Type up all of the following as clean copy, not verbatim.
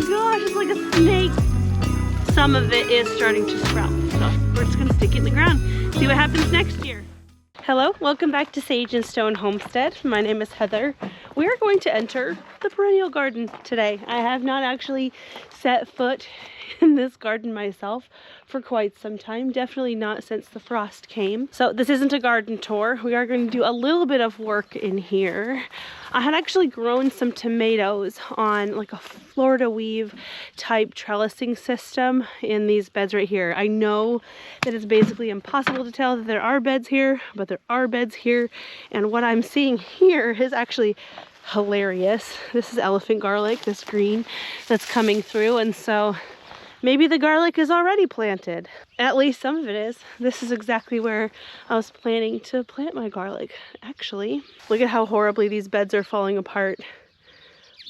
gosh, it's like a snake. Some of it is starting to sprout, so we're just gonna stick it in the ground, see what happens next year. Hello, welcome back to Sage and Stone Homestead. My name is Heather. We are going to enter the perennial garden today. I have not actually set foot in this garden myself for quite some time, definitely not since the frost came. So this isn't a garden tour. We are going to do a little bit of work in here. I had actually grown some tomatoes on like a Florida weave type trellising system in these beds right here. I know that it's basically impossible to tell that there are beds here, but there are beds here. And what I'm seeing here is actually hilarious. This is elephant garlic, this green that's coming through. And so maybe the garlic is already planted. At least some of it is. This is exactly where I was planning to plant my garlic, actually. Look at how horribly these beds are falling apart.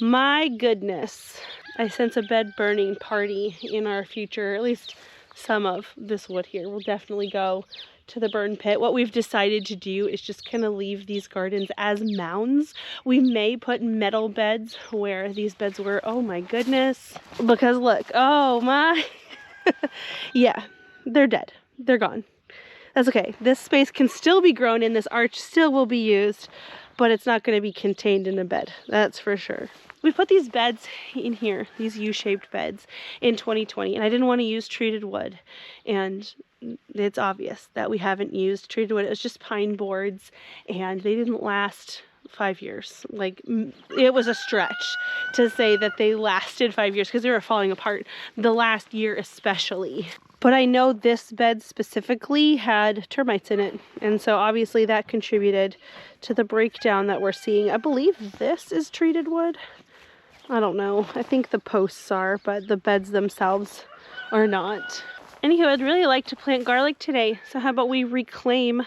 My goodness. I sense a bed burning party in our future. At least some of this wood here will definitely go to the burn pit. What we've decided to do is just kind of leave these gardens as mounds. We may put metal beds where these beds were. Oh my goodness. Because look, oh my. Yeah, they're dead. They're gone. That's okay. This space can still be grown in. This arch still will be used, but it's not going to be contained in a bed. That's for sure. We put these beds in here, these U-shaped beds, in 2020, and I didn't want to use treated wood. And it's obvious that we haven't used treated wood. It was just pine boards, and they didn't last 5 years. Like, it was a stretch to say that they lasted 5 years because they were falling apart the last year especially. But I know this bed specifically had termites in it, and so obviously that contributed to the breakdown that we're seeing. I believe this is treated wood. I don't know. I think the posts are, but the beds themselves are not. Anywho, I'd really like to plant garlic today, so how about we reclaim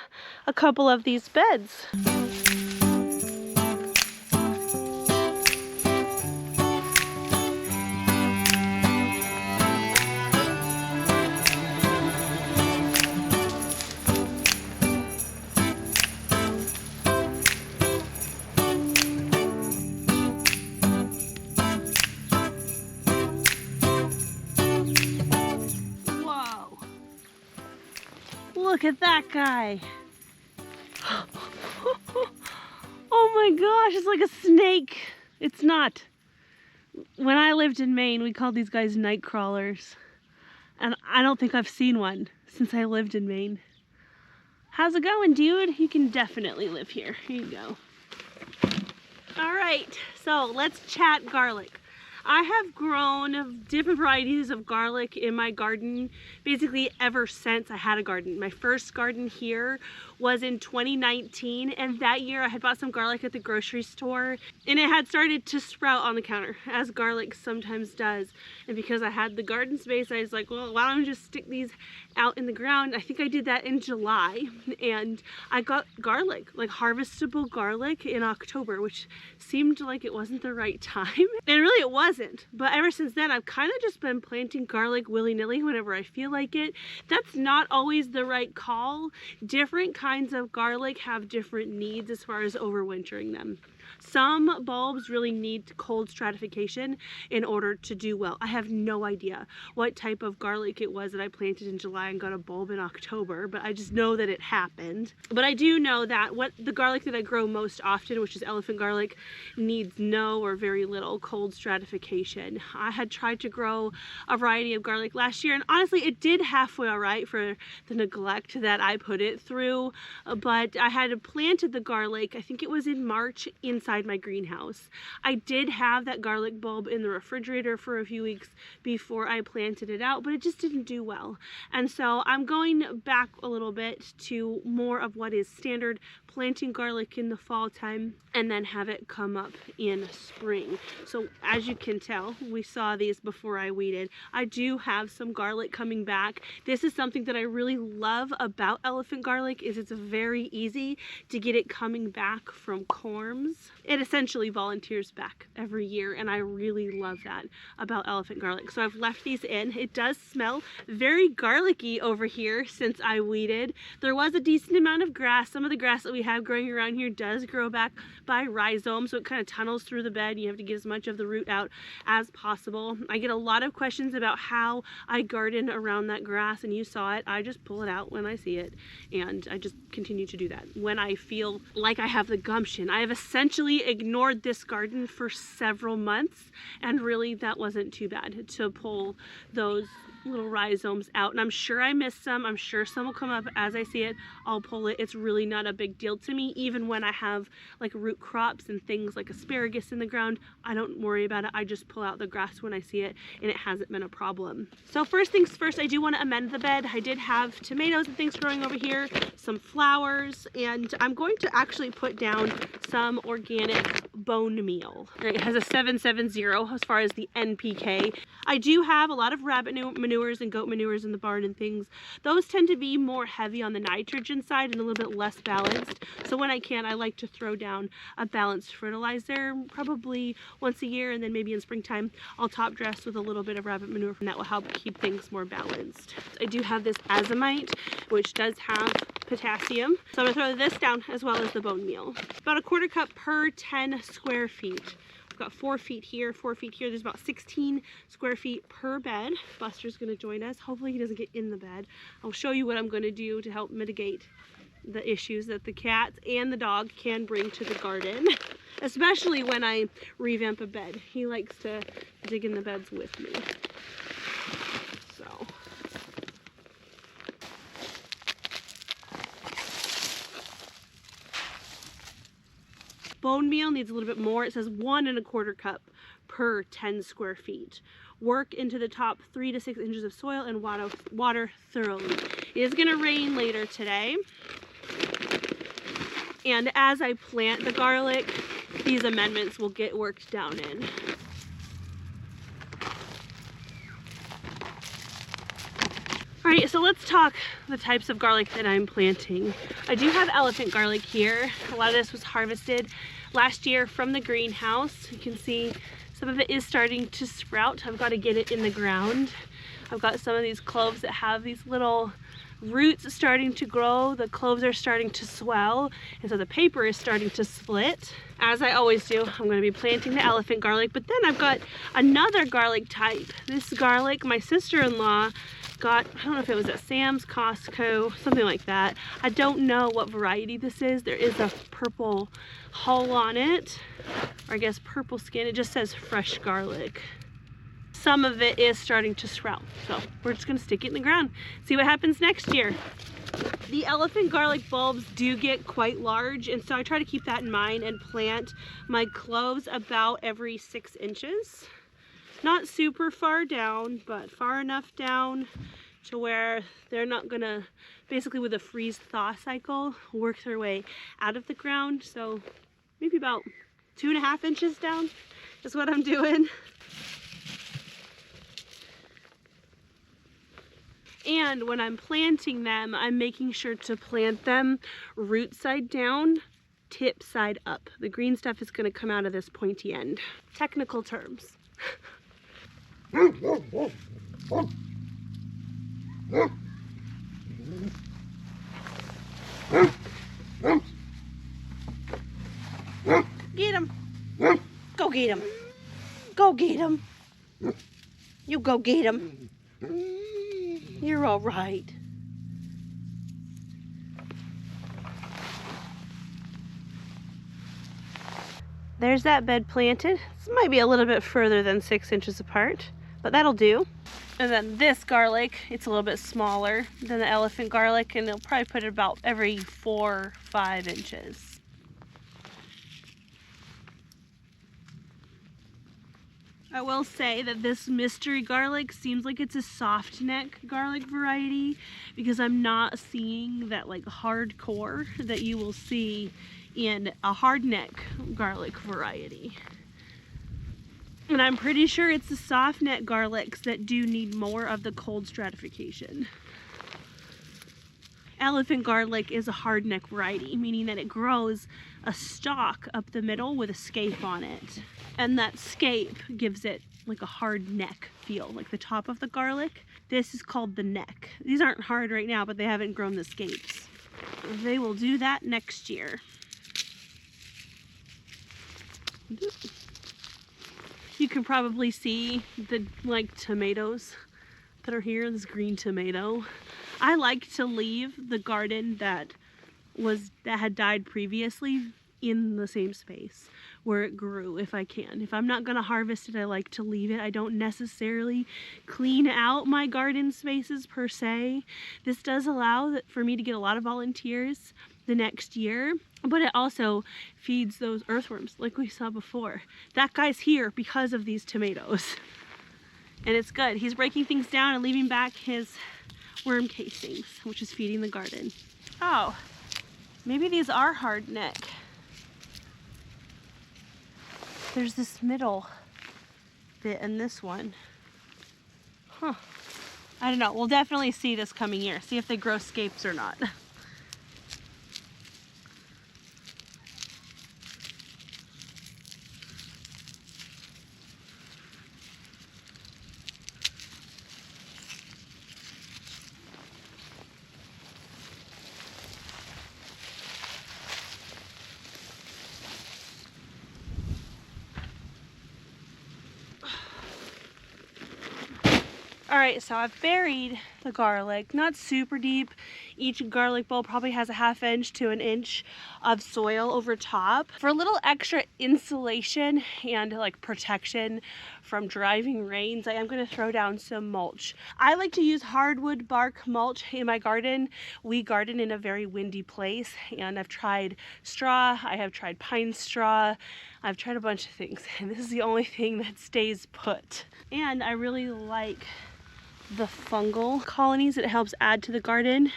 a couple of these beds? Look at that guy. Oh my gosh, it's like a snake. It's not. When I lived in Maine, we called these guys night crawlers. And I don't think I've seen one since I lived in Maine. How's it going, dude? You can definitely live here. Here you go. All right, so let's chat garlic. I have grown different varieties of garlic in my garden basically ever since I had a garden. My first garden here was in 2019, and that year I had bought some garlic at the grocery store, and it had started to sprout on the counter, as garlic sometimes does. And because I had the garden space, I was like, well, why don't I just stick these out in the ground? I think I did that in July, and I got garlic, like harvestable garlic, in October, which seemed like it wasn't the right time. And really it wasn't. But ever since then, I've kind of just been planting garlic willy-nilly whenever I feel like it. That's not always the right call. Different kinds of garlic have different needs as far as overwintering them. Some bulbs really need cold stratification in order to do well. I have no idea what type of garlic it was that I planted in July and got a bulb in October, but I just know that it happened. But I do know that the garlic that I grow most often, which is elephant garlic, needs no or very little cold stratification. I had tried to grow a variety of garlic last year, and honestly it did halfway all right for the neglect that I put it through, but I had planted the garlic, I think it was in March, inside my greenhouse. I did have that garlic bulb in the refrigerator for a few weeks before I planted it out, but it just didn't do well. And so I'm going back a little bit to more of what is standard, planting garlic in the fall time and then have it come up in spring. So as you can tell, we saw these before I weeded. I do have some garlic coming back. This is something that I really love about elephant garlic, is it's very easy to get it coming back from corms. It essentially volunteers back every year, and I really love that about elephant garlic. So I've left these in. It does smell very garlicky over here since I weeded. There was a decent amount of grass. Some of the grass that we have growing around here does grow back, by rhizome, so it kind of tunnels through the bed. You have to get as much of the root out as possible. I get a lot of questions about how I garden around that grass, and you saw it. I just pull it out when I see it, and I just continue to do that when I feel like I have the gumption. I have essentially ignored this garden for several months, and really that wasn't too bad to pull those little rhizomes out. And I'm sure I missed some. I'm sure some will come up as I see it. I'll pull it. It's really not a big deal to me. Even when I have like root crops and things like asparagus in the ground, I don't worry about it. I just pull out the grass when I see it, and it hasn't been a problem. So first things first, I do want to amend the bed. I did have tomatoes and things growing over here, some flowers, and I'm going to actually put down some organic bone meal. It has a 770 as far as the NPK. I do have a lot of rabbit manures and goat manures in the barn and things. Those tend to be more heavy on the nitrogen side and a little bit less balanced. So when I can, I like to throw down a balanced fertilizer probably once a year, and then maybe in springtime I'll top dress with a little bit of rabbit manure, and that will help keep things more balanced. I do have this azomite, which does have potassium. So I'm gonna throw this down as well as the bone meal. About a 1/4 cup per 10 square feet. We've got 4 feet here, 4 feet here. There's about 16 square feet per bed. Buster's gonna join us. Hopefully he doesn't get in the bed. I'll show you what I'm gonna do to help mitigate the issues that the cats and the dog can bring to the garden, especially when I revamp a bed. He likes to dig in the beds with me. So. Bone meal needs a little bit more. It says 1 1/4 cup per 10 square feet. Work into the top 3 to 6 inches of soil and water thoroughly. It is going to rain later today. And as I plant the garlic, these amendments will get worked down in. Alright, so let's talk the types of garlic that I'm planting. I do have elephant garlic here. A lot of this was harvested last year from the greenhouse. You can see some of it is starting to sprout. I've got to get it in the ground. I've got some of these cloves that have these little roots starting to grow. The cloves are starting to swell, and so the paper is starting to split. As I always do, I'm going to be planting the elephant garlic, but then I've got another garlic type. This garlic, my sister-in-law got, I don't know if it was at Sam's, Costco, something like that. I don't know what variety this is. There is a purple hull on it, or I guess purple skin. It just says fresh garlic. Some of it is starting to sprout, so we're just going to stick it in the ground, see what happens next year. The elephant garlic bulbs do get quite large, and so I try to keep that in mind and plant my cloves about every 6 inches. Not super far down, but far enough down to where they're not gonna, basically with a freeze-thaw cycle, work their way out of the ground. So maybe about 2.5 inches down is what I'm doing. And when I'm planting them, I'm making sure to plant them root side down, tip side up. The green stuff is going to come out of this pointy end. Technical terms. Get him. Go get him. Go get him. You go get him. You're all right. There's that bed planted. This might be a little bit further than 6 inches apart, but that'll do. And then this garlic, it's a little bit smaller than the elephant garlic, and they'll probably put it about every 4 or 5 inches. I will say that this mystery garlic seems like it's a soft neck garlic variety, because I'm not seeing that like hardcore that you will see in a hard neck garlic variety. And I'm pretty sure it's the soft neck garlics that do need more of the cold stratification. Elephant garlic is a hard neck variety, meaning that it grows a stalk up the middle with a scape on it. And that scape gives it like a hard neck feel, like the top of the garlic. This is called the neck. These aren't hard right now, but they haven't grown the scapes. They will do that next year. You can probably see the like tomatoes that are here, this green tomato. I like to leave the garden that had died previously in the same space where it grew if I can. If I'm not gonna harvest it, I like to leave it. I don't necessarily clean out my garden spaces per se. This does allow for me to get a lot of volunteers the next year, but it also feeds those earthworms like we saw before. That guy's here because of these tomatoes. And it's good. He's breaking things down and leaving back his worm casings, which is feeding the garden. Oh, maybe these are hard neck. There's this middle bit in this one. Huh. I don't know. We'll definitely see this coming year. See if they grow scapes or not. All right, so I've buried the garlic, not super deep. Each garlic bulb probably has a 1/2 inch to 1 inch of soil over top. For a little extra insulation and like protection from driving rains, I am gonna throw down some mulch. I like to use hardwood bark mulch in my garden. We garden in a very windy place, and I've tried straw, I have tried pine straw, I've tried a bunch of things, and this is the only thing that stays put. And I really like the fungal colonies. It helps add to the garden.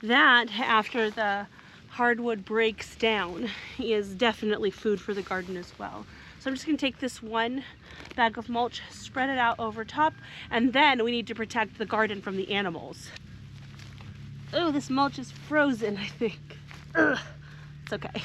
That, after the hardwood breaks down, is definitely food for the garden as well. So I'm just gonna take this one bag of mulch, spread it out over top, and then we need to protect the garden from the animals. Oh, this mulch is frozen, I think. Ugh. It's okay.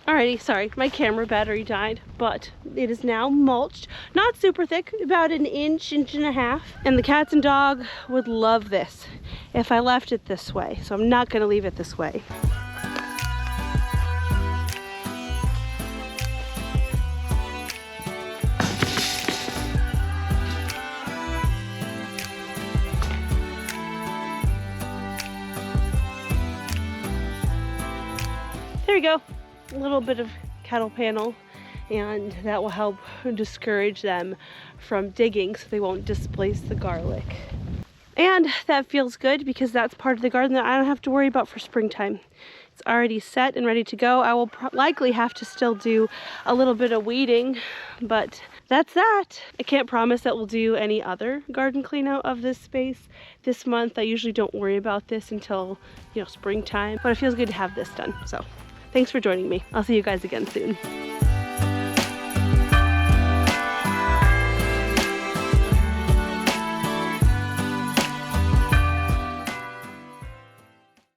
Alrighty, sorry, my camera battery died, but it is now mulched. Not super thick, about 1 inch, 1.5 inches. And the cats and dog would love this if I left it this way. So I'm not gonna leave it this way. There we go. A little bit of cattle panel, and that will help discourage them from digging so they won't displace the garlic. And that feels good because that's part of the garden that I don't have to worry about for springtime. It's already set and ready to go. I will likely have to still do a little bit of weeding, but that's that. I can't promise that we'll do any other garden clean out of this space this month. I usually don't worry about this until, springtime, but it feels good to have this done. So thanks for joining me. I'll see you guys again soon.